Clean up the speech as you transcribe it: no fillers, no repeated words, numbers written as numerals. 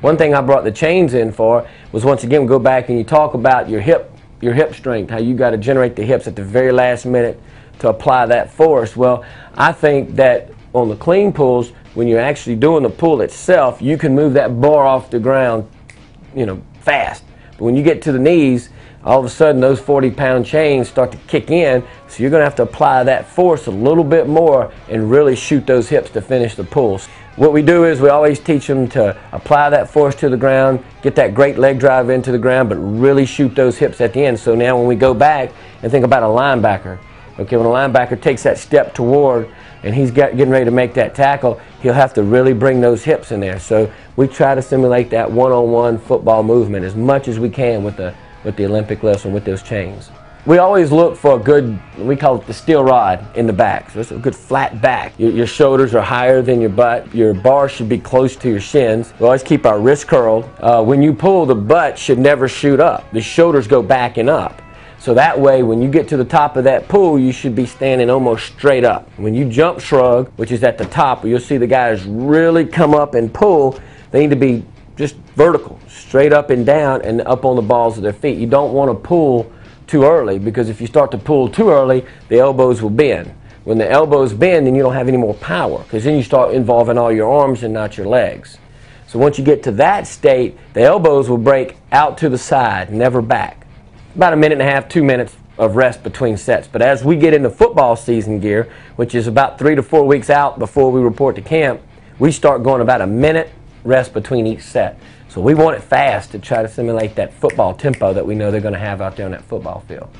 One thing I brought the chains in for was, once again, we go back and you talk about your hip strength, how you got to generate the hips at the very last minute to apply that force. Well, I think that on the clean pulls, when you're actually doing the pull itself, you can move that bar off the ground, fast. But when you get to the knees, all of a sudden those 40-pound chains start to kick in, so you're going to have to apply that force a little bit more and really shoot those hips to finish the pulls. What we do is we always teach them to apply that force to the ground, get that great leg drive into the ground, but really shoot those hips at the end. So now when we go back and think about a linebacker, okay, when a linebacker takes that step toward and he's getting ready to make that tackle, he'll have to really bring those hips in there. So we try to simulate that one-on-one football movement as much as we can with the Olympic lifts and with those chains. We always look for a good, we call it the steel rod in the back. So it's a good flat back. Your shoulders are higher than your butt. Your bar should be close to your shins. We always keep our wrists curled. When you pull, the butt should never shoot up. The shoulders go back and up. So that way, when you get to the top of that pull, you should be standing almost straight up. When you jump shrug, which is at the top, you'll see the guys really come up and pull. They need to be just vertical, straight up and down and up on the balls of their feet. You don't want to pull too early, because if you start to pull too early, the elbows will bend. When the elbows bend, then you don't have any more power, because then you start involving all your arms and not your legs. So once you get to that state, the elbows will break out to the side, never back. About 1.5 minutes, 2 minutes of rest between sets. But as we get into football season gear, which is about 3 to 4 weeks out before we report to camp, we start going about 1 minute rest between each set. So we want it fast to try to simulate that football tempo that we know they're going to have out there on that football field.